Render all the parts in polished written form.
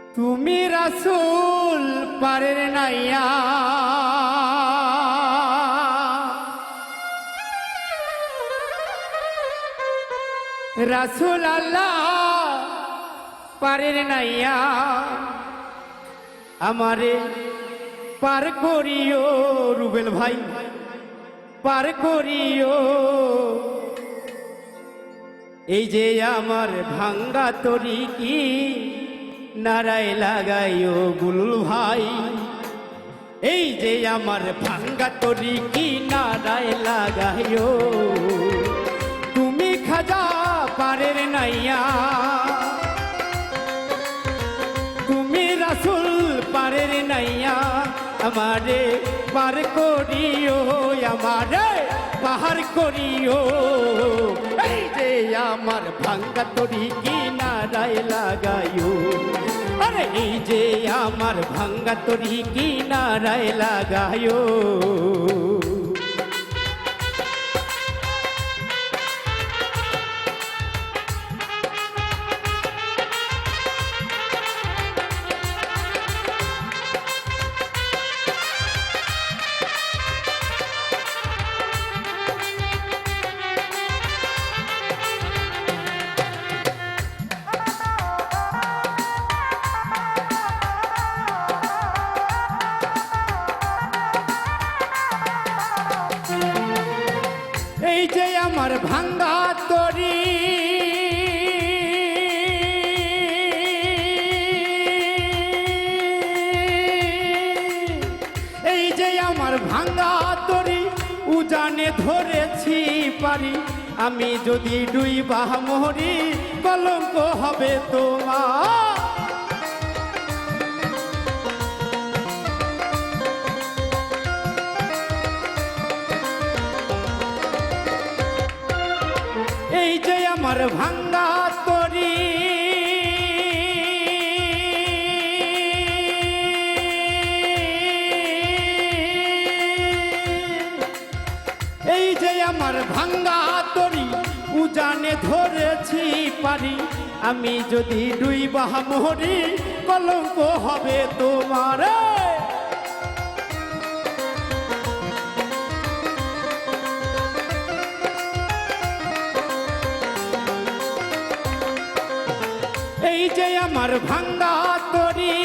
তুমি রাসূল পারের নাইয়া রাসূল আল্লাহ পারের নাইয়া আমারে পার করিও রুবেল ভাই পার করিও এই যে আমার ভাঙ্গা তরি কি নারায় লাগাইও বুলুল ভাই এই যে আমার ভাঙ্গা তরি কি নারায় লাগাইও তুমি খাজা পারের নাইয়া তুমি রাসূল পারের নাইয়া আমারে পার করিও আমারে পাহাড় করিও এই যে আমার ভাঙ্গা তরি কি নারায় লাগাইও আরে এই যে আমার ভাঙ্গা তরি কি নারায় লাগাইও এই যে আমার ভাঙ্গা তরি এই যে আমার ভাঙ্গা তরি উজানে ধরেছি পারি আমি যদি ডুইবা মরি কলঙ্ক হবে তোমার এই যে আমার ভাঙ্গা তরি এই যে আমার ভাঙ্গা তরি উজানে ধরেছি পারি আমি যদি ডুইবা মরি কলঙ্ক হবে তোমার এই যে আমার ভাঙ্গা তরি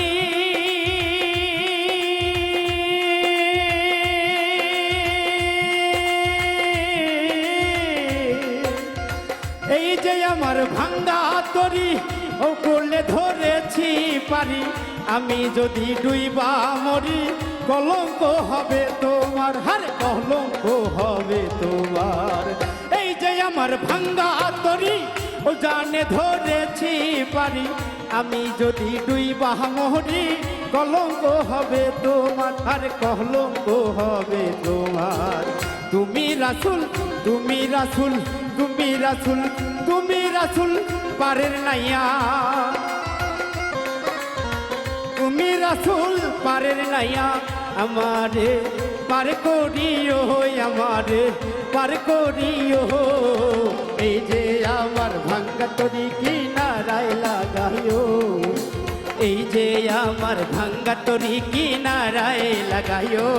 এই যে আমার ভাঙ্গা তরি ও করলে ধরেছি পারি আমি যদি ডুইবা মরি কলঙ্ক হবে তোমার হার কলঙ্ক হবে তোমার এই যে আমার ভাঙ্গা তরি ও জানে ধরেছি পারি আমি যদি ডুইবা মরি কলঙ্ক হবে তোমার আর কলঙ্ক হবে তোমার তুমি রাসূল তুমি রাসূল তুমি রাসূল তুমি রাসূল পারের নাইয়া তুমি রাসূল পারের নাইয়া আমারে পার করিও আমারে পার করিও এই যে আমার ভাঙ্গা তরি কি নারায় লাগাইও এই যে আমার ভাঙ্গা তরি কি নারায় লাগাইও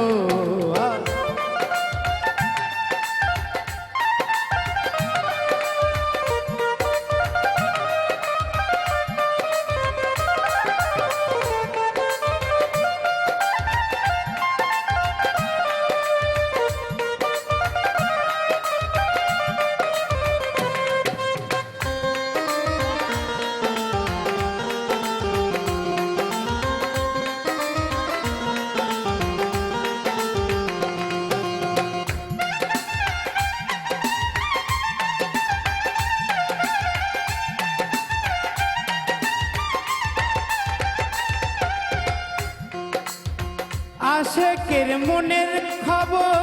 আশেকের মনের খবর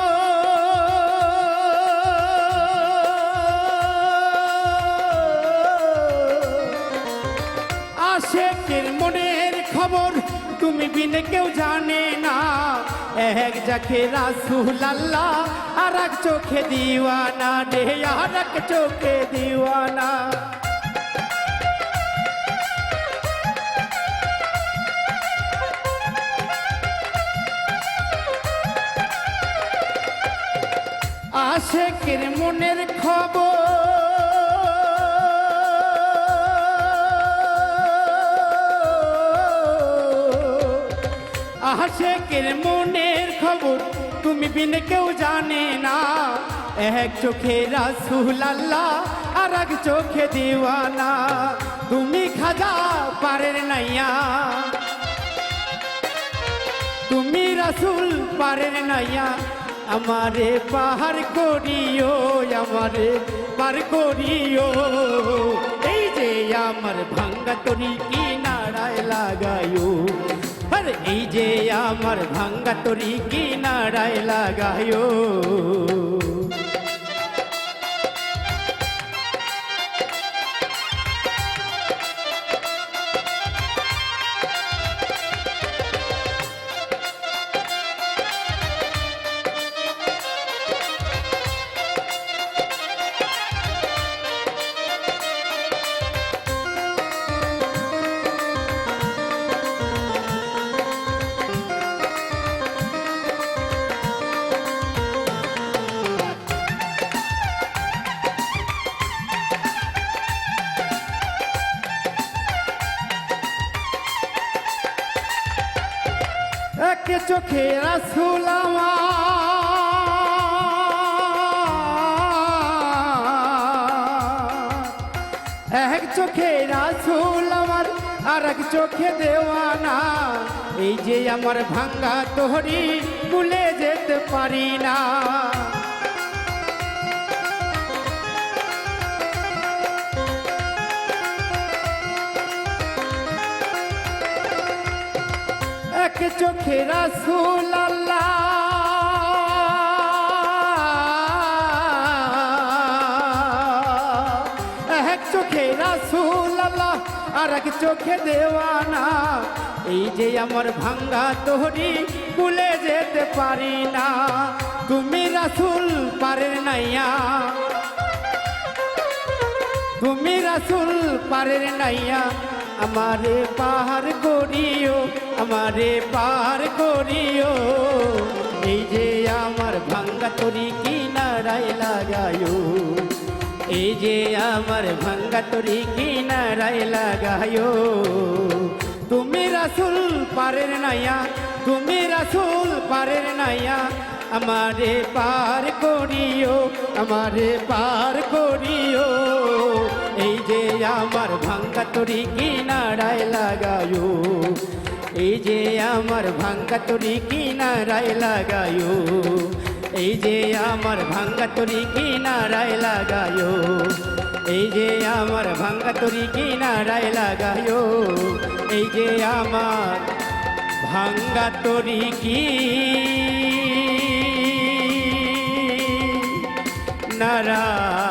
আশেকের মনের খবর তুমি বিনে কেউ জানে না এক যাকে রাসূল আল্লাহ আর এক চোখে দিওয়ানা রে আর এক চোখে দিওয়ানা আশেকের মনের খবর আশেকের মনের খবর তুমি বিন কেউ জানে না এক চোখে রাসূল আল্লাহ আর এক চোখে দিওয়ানা তুমি খাজা পারের নাইয়া তুমি রাসূল পারের নাইয়া আমারে পার করিও আমারে পার করিও এই যে আমার ভাঙ্গা তরি কিনারায় লাগায়ো আরে এই যে আমার ভাঙ্গা তরি কিনারায় লাগায়ো এক চোখে রাসূল আমার এক চোখে রাসূল আমার আর এক চোখে দেওয়ানা এই যে আমার ভাঙ্গা তোহরি ভুলে যেতে পারি না এক চোখে রাসূল আল্লাহ এক চোখে রাসূল আল্লাহ আর এক চোখে দেওয়ানা এই যে আমার ভাঙ্গা তোহরি ভুলে যেতে পারি না তুমি রাসূল পারের নাইয়া তুমি রাসূল পারের নাইয়া আমারে পার করিও আমারে পার করিও এই যে আমার ভাঙ্গা তরি কিনারায় লাগায়ো এই যে আমার ভাঙ্গা তরি কিনারায় লাগায়ো তুমি রাসূল পারের নাইয়া তুমি রাসূল পারের নাইয়া আমারে পার করিও আমারে পার করিও এই যে আমার ভাঙ্গা তরি কিনারায় লাগায়ো এই যে আমার ভাঙ্গা তরি কিনারায় লাগায়ো এই যে আমার ভাঙ্গা তরি কিনারায় লাগায়ো এই যে আমার ভাঙ্গা তরি কিনারায় লাগায়ো এই যে আমার ভাঙ্গা তরি কিনারায়